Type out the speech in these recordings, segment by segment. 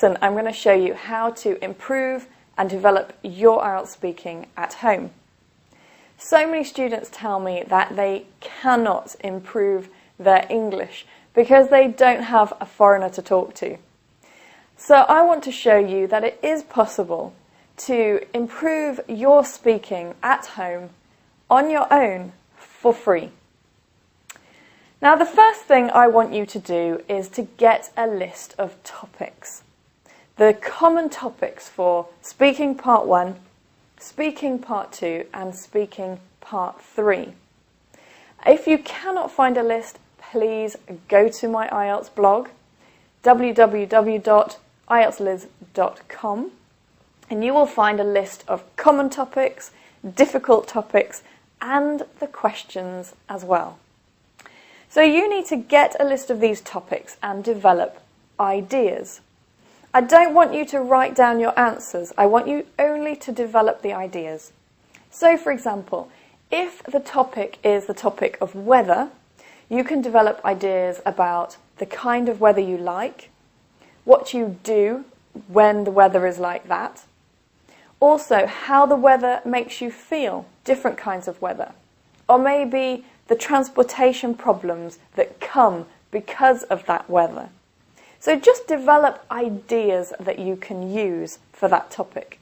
lesson, I'm going to show you how to improve and develop your IELTS speaking at home. So many students tell me that they cannot improve their English because they don't have a foreigner to talk to. So I want to show you that it is possible to improve your speaking at home on your own for free. Now, the first thing I want you to do is to get a list of topics. The common topics for Speaking Part 1, Speaking Part 2 and Speaking Part 3. If you cannot find a list, please go to my IELTS blog, www.ieltsliz.com, and you will find a list of common topics, difficult topics, and the questions as well. So you need to get a list of these topics and develop ideas. I don't want you to write down your answers. I want you only to develop the ideas. So, for example, if the topic is the topic of weather, you can develop ideas about the kind of weather you like, what you do when the weather is like that, also how the weather makes you feel, different kinds of weather, or maybe the transportation problems that come because of that weather. So just develop ideas that you can use for that topic.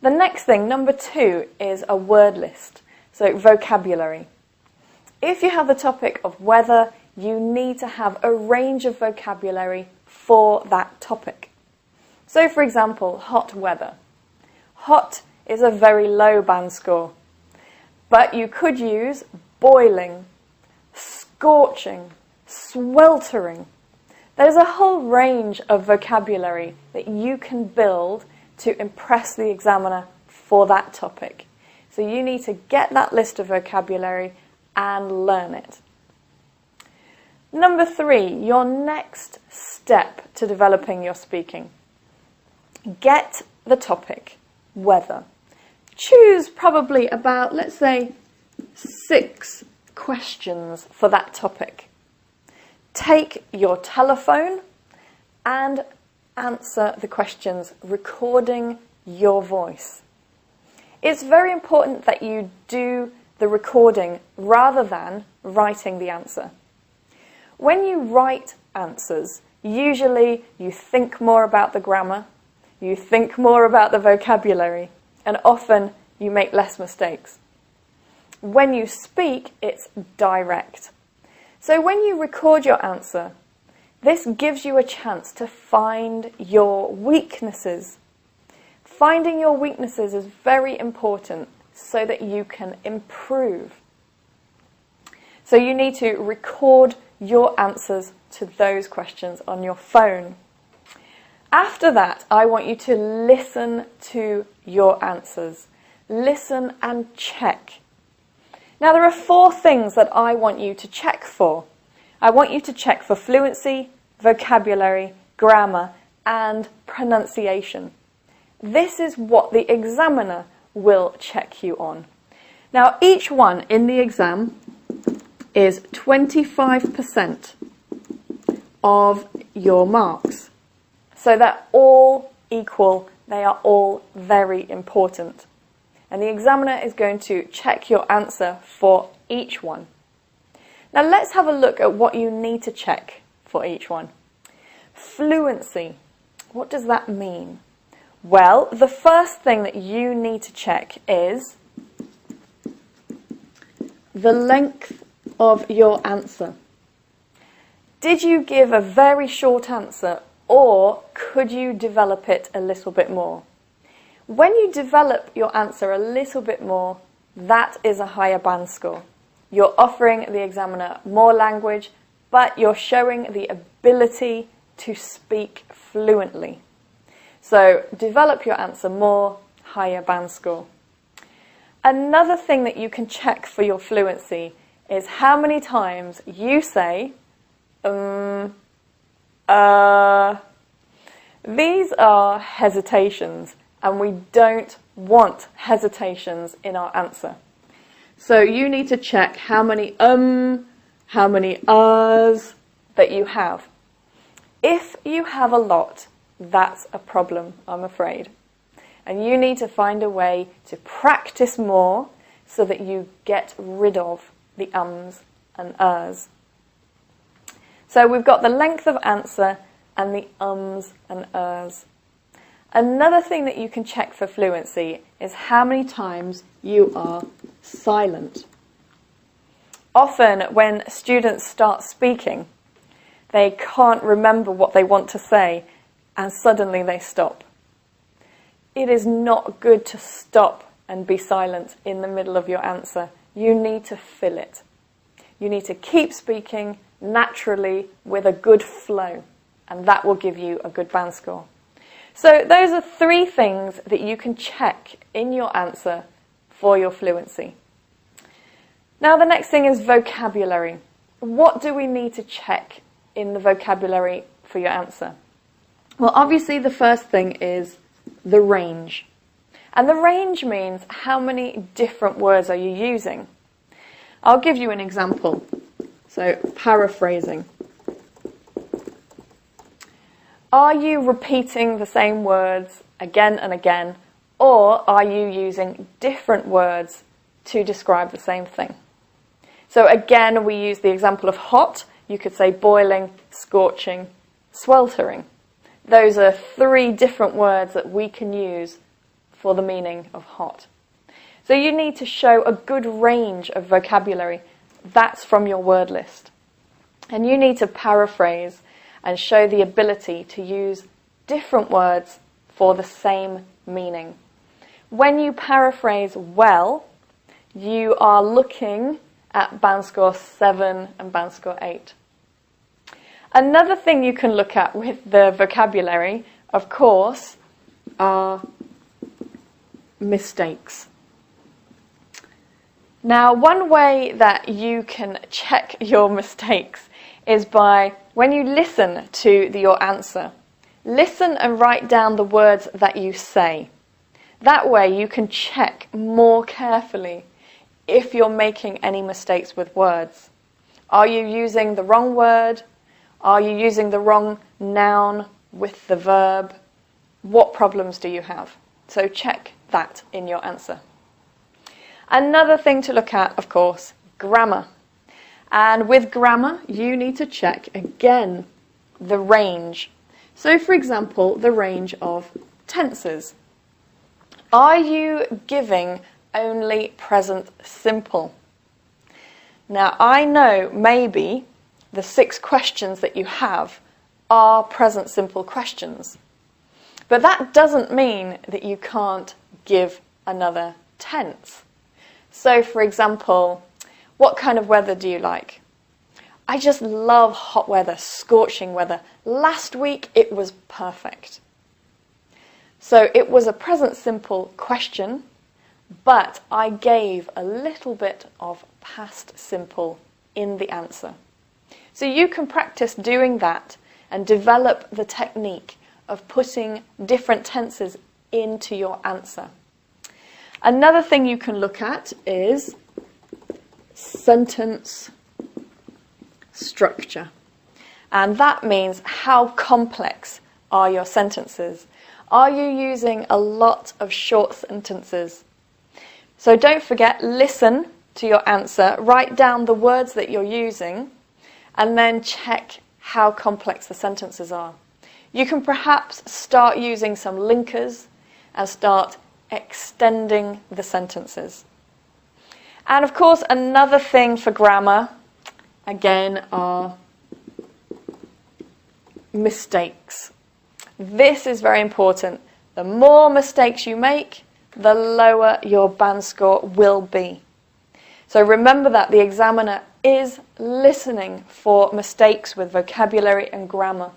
The next thing, number 2, is a word list, so vocabulary. If you have the topic of weather, you need to have a range of vocabulary for that topic. So, for example, hot weather. Hot is a very low band score, but you could use boiling, scorching, sweltering. There's a whole range of vocabulary that you can build to impress the examiner for that topic. So you need to get that list of vocabulary and learn it. Number 3, your next step to developing your speaking. Get the topic, weather. Choose probably about, let's say, 6 questions for that topic. Take your telephone and answer the questions, recording your voice. It's very important that you do the recording rather than writing the answer. When you write answers, usually you think more about the grammar, you think more about the vocabulary, and often you make less mistakes. When you speak, it's direct. So when you record your answer, this gives you a chance to find your weaknesses. Finding your weaknesses is very important so that you can improve. So you need to record your answers to those questions on your phone. After that, I want you to listen to your answers. Listen and check. Now, there are 4 things that I want you to check for. I want you to check for fluency, vocabulary, grammar, and pronunciation. This is what the examiner will check you on. Now, each one in the exam is 25% of your marks. So they're all equal, they are all very important. And the examiner is going to check your answer for each one. Now let's have a look at what you need to check for each one. Fluency. What does that mean? Well, the first thing that you need to check is the length of your answer. Did you give a very short answer, or could you develop it a little bit more? When you develop your answer a little bit more, that is a higher band score. You're offering the examiner more language, but you're showing the ability to speak fluently. So develop your answer more, higher band score. Another thing that you can check for your fluency is how many times you say, These are hesitations, and we don't want hesitations in our answer. So you need to check how many that you have. If you have a lot, that's a problem, I'm afraid. And you need to find a way to practice more so that you get rid of the ums and ers. So we've got the length of answer and the ums and ers. Another thing that you can check for fluency is how many times you are silent. Often when students start speaking, they can't remember what they want to say and suddenly they stop. It is not good to stop and be silent in the middle of your answer. You need to fill it. You need to keep speaking naturally with a good flow, and that will give you a good band score. So those are 3 things that you can check in your answer for your fluency. Now the next thing is vocabulary. What do we need to check in the vocabulary for your answer? Well, obviously the first thing is the range. And the range means how many different words are you using. I'll give you an example. So, paraphrasing. Are you repeating the same words again and again, or are you using different words to describe the same thing? So again, we use the example of hot. You could say boiling, scorching, sweltering. Those are 3 different words that we can use for the meaning of hot. So you need to show a good range of vocabulary. That's from your word list. And you need to paraphrase and show the ability to use different words for the same meaning. When you paraphrase well, you are looking at band score 7 and band score 8. Another thing you can look at with the vocabulary, of course, are mistakes. Now, one way that you can check your mistakes is by, when you listen to your answer, listen and write down the words that you say. That way you can check more carefully if you're making any mistakes with words. Are you using the wrong word? Are you using the wrong noun with the verb? What problems do you have? So check that in your answer. Another thing to look at, of course, grammar. And with grammar, you need to check, again, the range. So, for example, the range of tenses. Are you giving only present simple? Now, I know maybe the 6 questions that you have are present simple questions. But that doesn't mean that you can't give another tense. So, for example, what kind of weather do you like? I just love hot weather, scorching weather. Last week it was perfect. So it was a present simple question, but I gave a little bit of past simple in the answer. So you can practice doing that and develop the technique of putting different tenses into your answer. Another thing you can look at is sentence structure. And that means how complex are your sentences. Are you using a lot of short sentences? So don't forget, listen to your answer, write down the words that you're using, and then check how complex the sentences are. You can perhaps start using some linkers and start extending the sentences. And of course, another thing for grammar, again, are mistakes. This is very important. The more mistakes you make, the lower your band score will be. So remember that the examiner is listening for mistakes with vocabulary and grammar.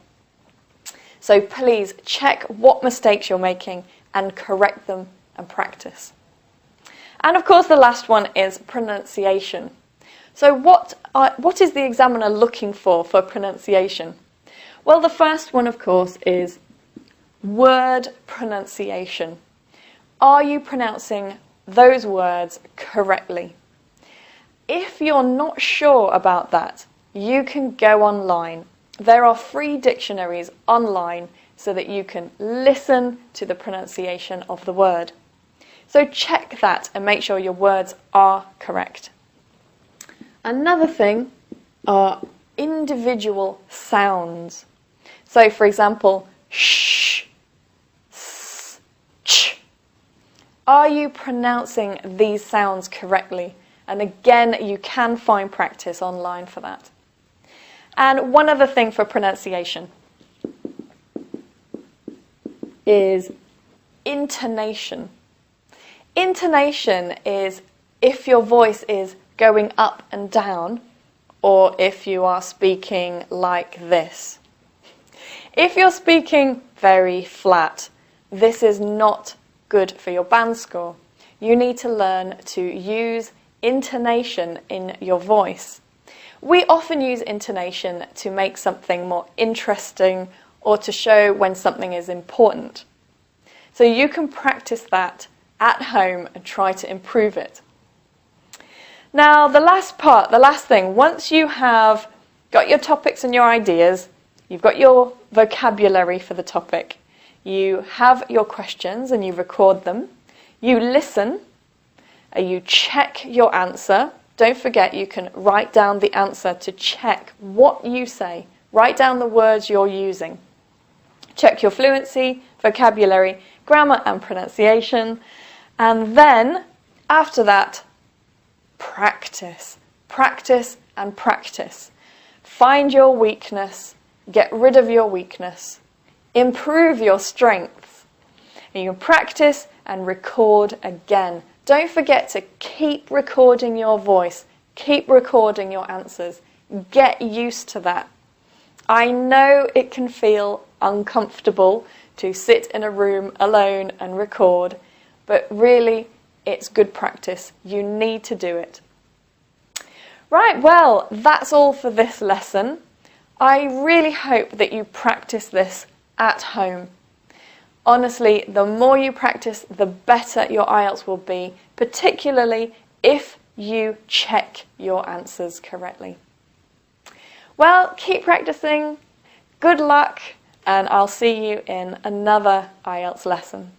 So please check what mistakes you're making and correct them and practice. And of course the last one is pronunciation. So what is the examiner looking for pronunciation? Well, the first one, of course, is word pronunciation. Are you pronouncing those words correctly? If you're not sure about that, you can go online There are free dictionaries online so that you can listen to the pronunciation of the word. So check that and make sure your words are correct. Another thing are individual sounds. So for example, sh, s, ch. Are you pronouncing these sounds correctly? And again, you can find practice online for that. And one other thing for pronunciation is intonation. Intonation is if your voice is going up and down, or if you are speaking like this. If you're speaking very flat, this is not good for your band score. You need to learn to use intonation in your voice. We often use intonation to make something more interesting or to show when something is important. So you can practice that at home and try to improve it. Now, the last thing, once you have got your topics and your ideas, you've got your vocabulary for the topic, you have your questions and you record them, you listen, you check your answer. Don't forget you can write down the answer to check what you say. Write down the words you're using. Check your fluency, vocabulary, grammar and pronunciation. And then, after that, practice. Practice and practice. Find your weakness. Get rid of your weakness. Improve your strengths. And you can practice and record again. Don't forget to keep recording your voice. Keep recording your answers. Get used to that. I know it can feel uncomfortable to sit in a room alone and record, but really it's good practice. You need to do it. Right, well, that's all for this lesson. I really hope that you practice this at home. Honestly, the more you practice, the better your IELTS will be, particularly if you check your answers correctly. Well, keep practicing, good luck, and I'll see you in another IELTS lesson.